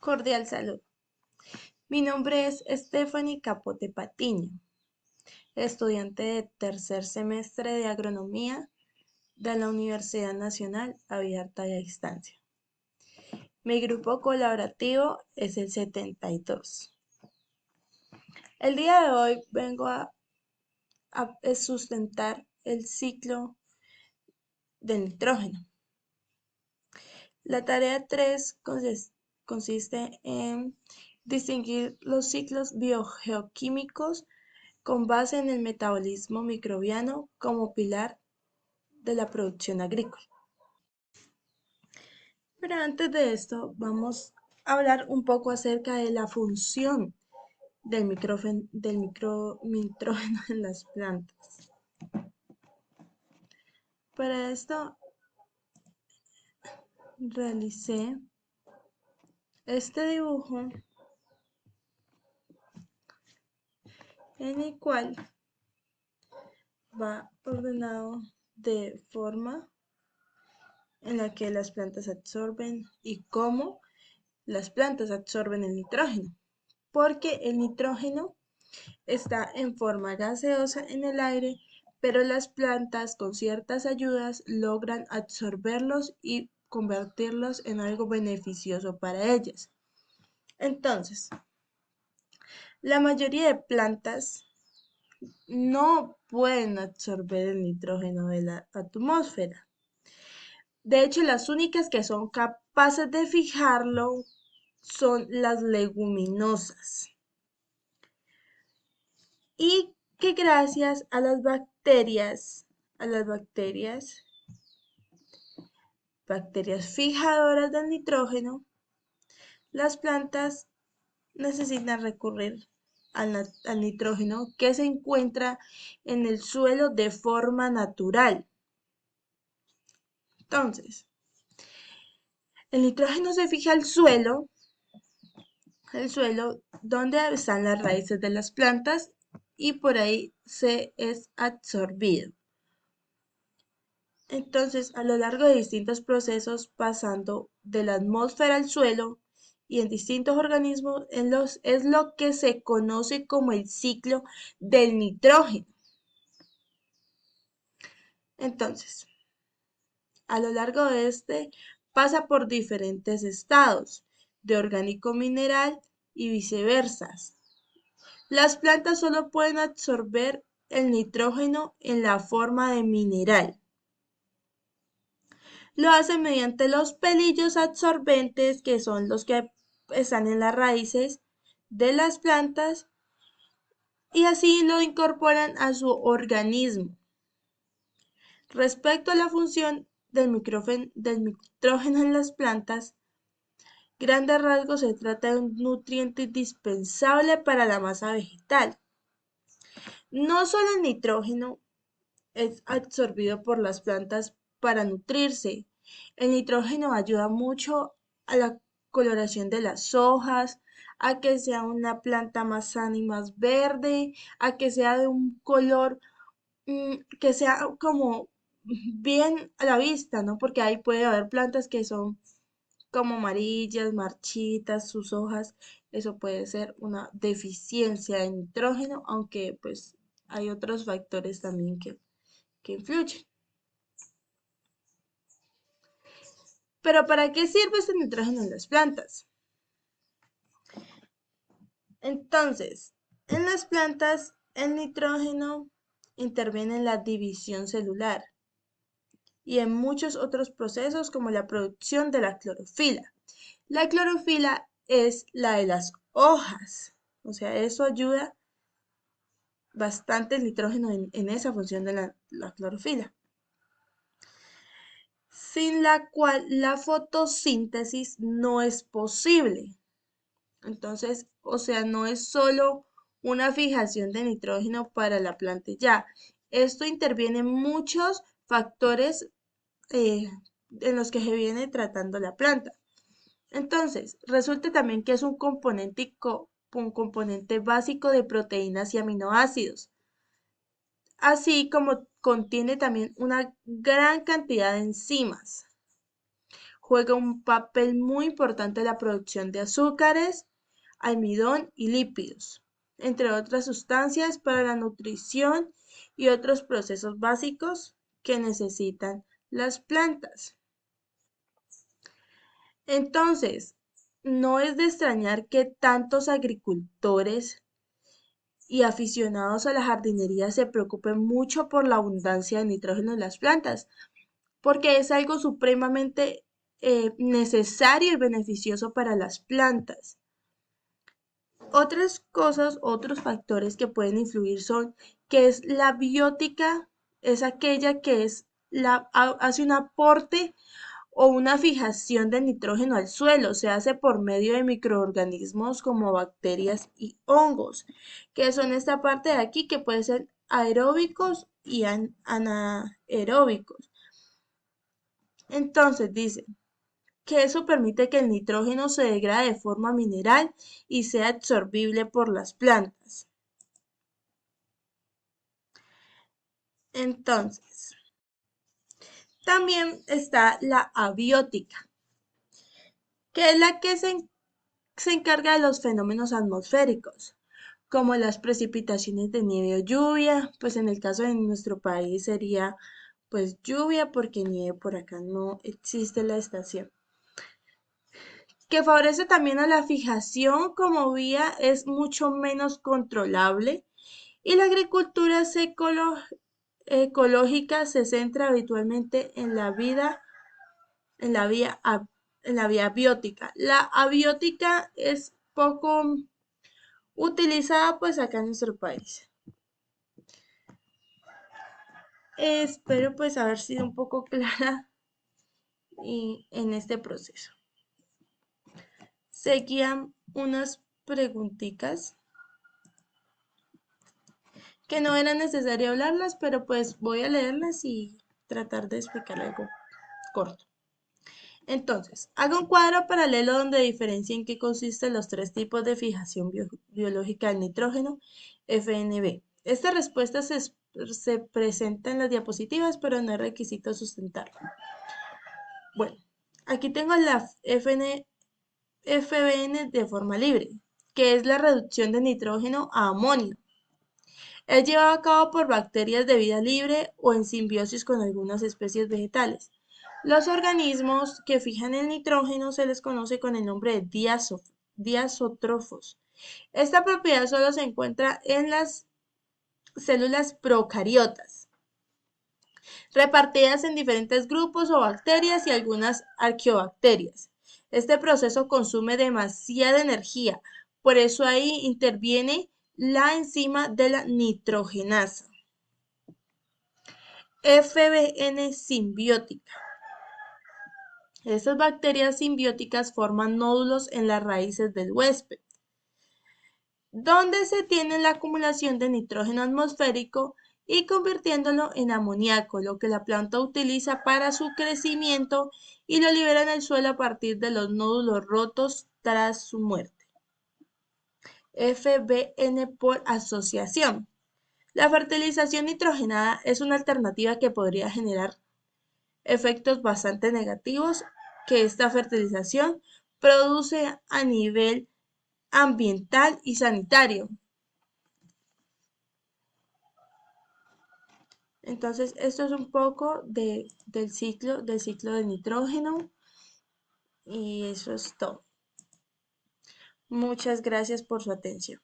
Cordial salud. Mi nombre es Stephanie Capote Patiño, estudiante de tercer semestre de agronomía de la Universidad Nacional Abierta y a Distancia. Mi grupo colaborativo es el 72. El día de hoy vengo a sustentar el ciclo del nitrógeno. La tarea 3 consiste en distinguir los ciclos biogeoquímicos con base en el metabolismo microbiano como pilar de la producción agrícola. Pero antes de esto, vamos a hablar un poco acerca de la función del nitrógeno en las plantas. Para esto realicé este dibujo en el cual va ordenado de forma en la que las plantas absorben y cómo las plantas absorben el nitrógeno, porque el nitrógeno está en forma gaseosa en el aire, pero las plantas con ciertas ayudas logran absorberlos y convertirlos en algo beneficioso para ellas. Entonces, la mayoría de plantas no pueden absorber el nitrógeno de la atmósfera. De hecho, las únicas que son capaces de fijarlo son las leguminosas. Y que gracias a las bacterias fijadoras del nitrógeno, las plantas necesitan recurrir al nitrógeno que se encuentra en el suelo de forma natural. Entonces, el nitrógeno se fija al suelo, donde están las raíces de las plantas y por ahí se es absorbido. Entonces, a lo largo de distintos procesos, pasando de la atmósfera al suelo y en distintos organismos, es lo que se conoce como el ciclo del nitrógeno. Entonces, a lo largo de este, pasa por diferentes estados, de orgánico mineral y viceversa. Las plantas solo pueden absorber el nitrógeno en la forma de mineral. Lo hacen mediante los pelillos absorbentes, que son los que están en las raíces de las plantas, y así lo incorporan a su organismo. Respecto a la función del nitrógeno en las plantas, grandes rasgos se trata de un nutriente indispensable para la masa vegetal. No solo el nitrógeno es absorbido por las plantas para nutrirse. El nitrógeno ayuda mucho a la coloración de las hojas, a que sea una planta más sana y más verde, a que sea de un color que sea como bien a la vista, ¿no? Porque ahí puede haber plantas que son como amarillas, marchitas, sus hojas. Eso puede ser una deficiencia de nitrógeno, aunque pues hay otros factores también que influyen. Pero ¿para qué sirve este nitrógeno en las plantas? Entonces, en las plantas el nitrógeno interviene en la división celular y en muchos otros procesos como la producción de la clorofila. La clorofila es la de las hojas, o sea, eso ayuda bastante el nitrógeno en esa función de la clorofila, sin la cual la fotosíntesis no es posible. Entonces, o sea, no es solo una fijación de nitrógeno para la planta ya. Esto interviene en muchos factores eh, en los que se viene tratando la planta. Entonces, resulta también que es un componente básico de proteínas y aminoácidos, así como contiene también una gran cantidad de enzimas. juega un papel muy importante en la producción de azúcares, almidón y lípidos, entre otras sustancias para la nutrición y otros procesos básicos que necesitan las plantas. Entonces, no es de extrañar que tantos agricultores y aficionados a la jardinería se preocupen mucho por la abundancia de nitrógeno en las plantas, porque es algo supremamente necesario y beneficioso para las plantas. Otras cosas, otros factores que pueden influir son que es la biótica, es aquella que hace un aporte o una fijación de nitrógeno al suelo. Se hace por medio de microorganismos como bacterias y hongos, que son esta parte de aquí que pueden ser aeróbicos y anaeróbicos. Entonces dice que eso permite que el nitrógeno se degrade de forma mineral y sea absorbible por las plantas. Entonces, también está la abiótica, que es la que se encarga de los fenómenos atmosféricos, como las precipitaciones de nieve o lluvia, pues en el caso de nuestro país sería pues lluvia porque nieve por acá no existe la estación. Que favorece también a la fijación como vía es mucho menos controlable y la agricultura ecológica se centra habitualmente en la vía, en la vía abiótica. La abiótica es poco utilizada pues acá en nuestro país. Espero pues haber sido un poco clara en este proceso. Seguían unas preguntitas que no era necesario hablarlas, pero pues voy a leerlas y tratar de explicar algo corto. Entonces, haga un cuadro paralelo donde diferencia en qué consisten los tres tipos de fijación biológica del nitrógeno, FNB. Esta respuesta se presenta en las diapositivas, pero no es requisito sustentarla. Bueno, aquí tengo la FBN de forma libre, que es la reducción de nitrógeno a amonio. Es llevado a cabo por bacterias de vida libre o en simbiosis con algunas especies vegetales. Los organismos que fijan el nitrógeno se les conoce con el nombre de diazótrofos. Esta propiedad solo se encuentra en las células procariotas, repartidas en diferentes grupos o bacterias y algunas arqueobacterias. Este proceso consume demasiada energía, por eso ahí interviene la enzima de la nitrogenasa. FBN simbiótica. Estas bacterias simbióticas forman nódulos en las raíces del huésped, donde se tiene la acumulación de nitrógeno atmosférico y convirtiéndolo en amoníaco, lo que la planta utiliza para su crecimiento y lo libera en el suelo a partir de los nódulos rotos tras su muerte. FBN por asociación. La fertilización nitrogenada es una alternativa que podría generar efectos bastante negativos que esta fertilización produce a nivel ambiental y sanitario. Entonces, esto es un poco del ciclo del nitrógeno y eso es todo. Muchas gracias por su atención.